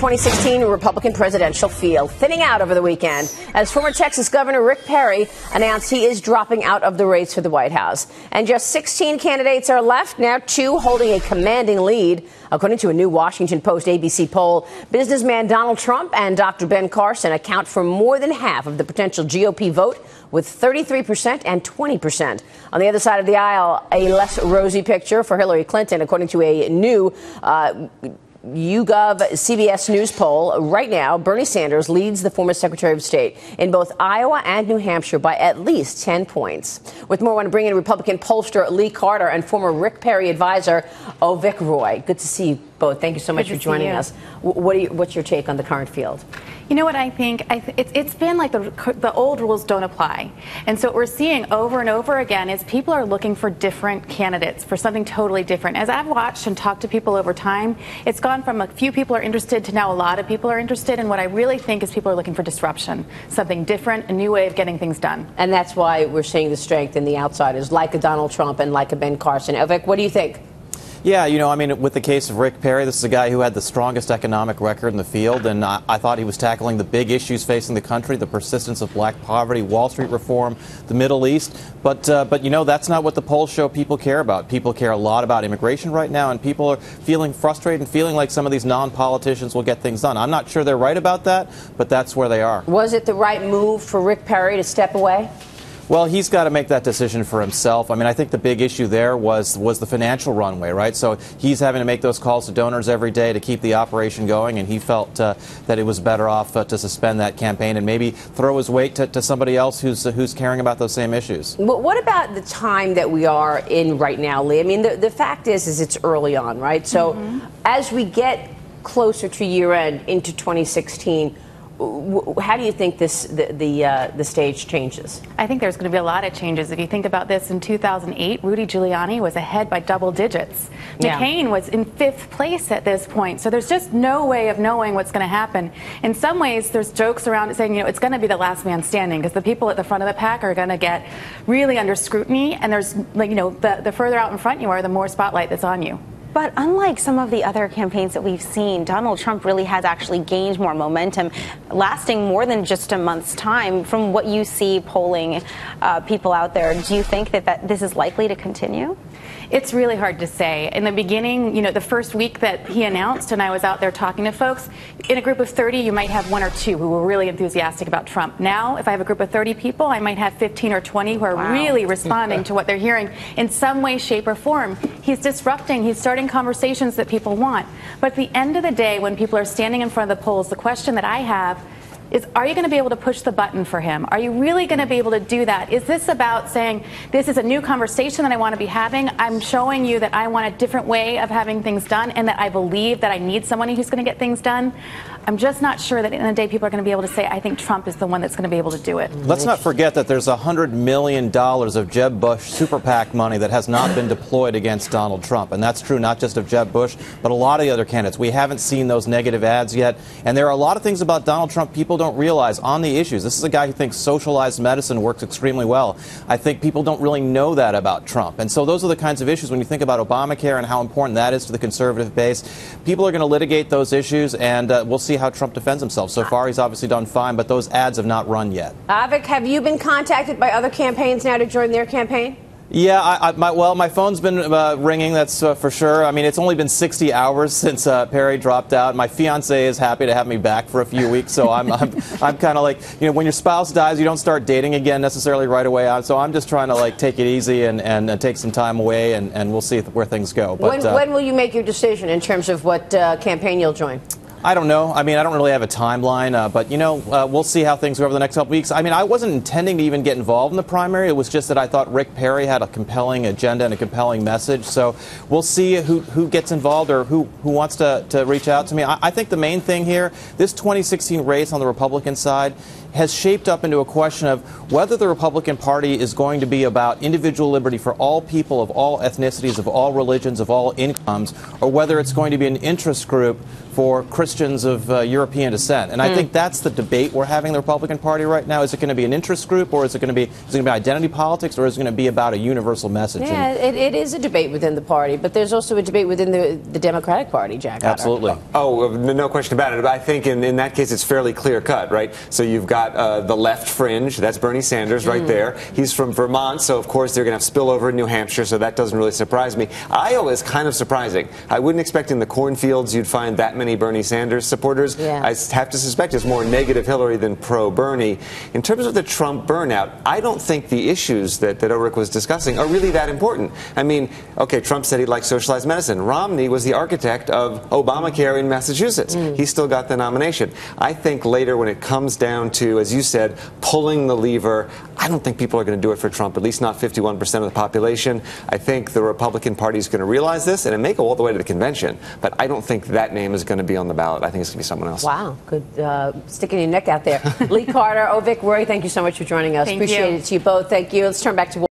2016 Republican presidential field thinning out over the weekend as former Texas Governor Rick Perry announced he is dropping out of the race for the White House. And just 16 candidates are left, now 2 holding a commanding lead. According to a new Washington Post ABC poll, businessman Donald Trump and Dr. Ben Carson account for more than half of the potential GOP vote, with 33% and 20%. On the other side of the aisle, a less rosy picture for Hillary Clinton, according to a new YouGov CBS News poll. Right now, Bernie Sanders leads the former Secretary of State in both Iowa and New Hampshire by at least 10 points. With more, I want to bring in Republican pollster Lee Carter and former Rick Perry advisor Avik Roy. Good to see you both. Thank you so much for joining us. What's your take on the current field? You know what I think? It's been like the old rules don't apply. And so what we're seeing over and over again is people are looking for different candidates, for something totally different. As I've watched and talked to people over time, it's gone from a few people are interested to now a lot of people are interested. And what I really think is people are looking for disruption, something different, a new way of getting things done. And that's why we're seeing the strength in the outsiders, like a Donald Trump and like a Ben Carson. Avik, what do you think? Yeah, you know, I mean, with the case of Rick Perry, this is a guy who had the strongest economic record in the field, and I thought he was tackling the big issues facing the country, the persistence of black poverty, Wall Street reform, the Middle East. But you know, that's not what the polls show people care about. People care a lot about immigration right now, and people are feeling frustrated and feeling like some of these non-politicians will get things done. I'm not sure they're right about that, but that's where they are. Was it the right move for Rick Perry to step away? Well, he's got to make that decision for himself. I mean, I think the big issue there was the financial runway, right? So he's having to make those calls to donors every day to keep the operation going, and he felt that it was better off to suspend that campaign and maybe throw his weight to somebody else who's caring about those same issues. But what about the time that we are in right now, Lee? I mean, the fact is it's early on, right? So as we get closer to year end into 2016, how do you think the stage changes? I think there's going to be a lot of changes. If you think about this, in 2008, Rudy Giuliani was ahead by double digits. McCain was in 5th place at this point. So there's just no way of knowing what's going to happen. In some ways, there's jokes around it saying, you know, it's going to be the last man standing because the people at the front of the pack are going to get really under scrutiny. And there's, like, you know, the further out in front you are, the more spotlight that's on you. But unlike some of the other campaigns that we've seen, Donald Trump really has actually gained more momentum, lasting more than just a month's time. From what you see polling people out there, do you think that this is likely to continue? It's really hard to say. In the beginning, you know, the first week that he announced and I was out there talking to folks, in a group of 30, you might have 1 or 2 who were really enthusiastic about Trump. Now, if I have a group of 30 people, I might have 15 or 20 who are really responding to what they're hearing in some way, shape, or form. He's disrupting. He's starting conversations that people want. But at the end of the day, when people are standing in front of the polls, the question that I have is, are you going to be able to push the button for him? Are you really going to be able to do that? Is this about saying, this is a new conversation that I want to be having? I'm showing you that I want a different way of having things done and that I believe that I need someone who's going to get things done. I'm just not sure that in a day people are going to be able to say, I think Trump is the one that's going to be able to do it. Let's not forget that there's $100 million of Jeb Bush super PAC money that has not been deployed against Donald Trump. And that's true not just of Jeb Bush, but a lot of the other candidates. We haven't seen those negative ads yet. And there are a lot of things about Donald Trump people don't realize on the issues. This is a guy who thinks socialized medicine works extremely well. I think people don't really know that about Trump. And so those are the kinds of issues when you think about Obamacare and how important that is to the conservative base. People are going to litigate those issues, and we'll see how Trump defends himself. So far, he's obviously done fine, but those ads have not run yet. Avik, have you been contacted by other campaigns now to join their campaign? Yeah, my phone's been ringing, that's for sure. I mean, it's only been 60 hours since Perry dropped out. My fiance is happy to have me back for a few weeks, so I'm kind of like, you know, when your spouse dies, you don't start dating again necessarily right away. So I'm just trying to, like, take it easy and take some time away, and we'll see where things go. But when will you make your decision in terms of what campaign you'll join? I don't know. I mean, I don't really have a timeline, but, you know, we'll see how things go over the next couple weeks. I mean, I wasn't intending to even get involved in the primary. It was just that I thought Rick Perry had a compelling agenda and a compelling message. So we'll see who gets involved or who wants to reach out to me. I think the main thing here, this 2016 race on the Republican side has shaped up into a question of whether the Republican Party is going to be about individual liberty for all people of all ethnicities, of all religions, of all incomes, or whether it's going to be an interest group for Christians of European descent. And I think that's the debate we're having in the Republican Party right now. Is it going to be an interest group, or is it going to be identity politics, or is it going to be about a universal message? Yeah, it is a debate within the party, but there's also a debate within the Democratic Party, Jack. Absolutely. Oh, no question about it. But I think in that case it's fairly clear cut, right? So you've got the left fringe. That's Bernie Sanders right there. He's from Vermont, so of course they're going to have spillover in New Hampshire, so that doesn't really surprise me. Iowa is kind of surprising. I wouldn't expect in the cornfields you'd find that many Bernie Sanders supporters. Yeah. I have to suspect it's more negative Hillary than pro-Bernie. In terms of the Trump burnout, I don't think the issues that Ulrich was discussing are really that important. I mean, okay, Trump said he liked socialized medicine. Romney was the architect of Obamacare in Massachusetts. He still got the nomination. I think later when it comes down to, as you said, pulling the lever, I don't think people are going to do it for Trump, at least not 51% of the population. I think the Republican Party is going to realize this, and it may go all the way to the convention, but I don't think that name is going to be on the ballot. I think it's going to be someone else. Wow, good sticking your neck out there. Lee Carter, Avik, Roy, thank you so much for joining us. Thank Appreciate you. it to you both. Thank you. Let's turn back to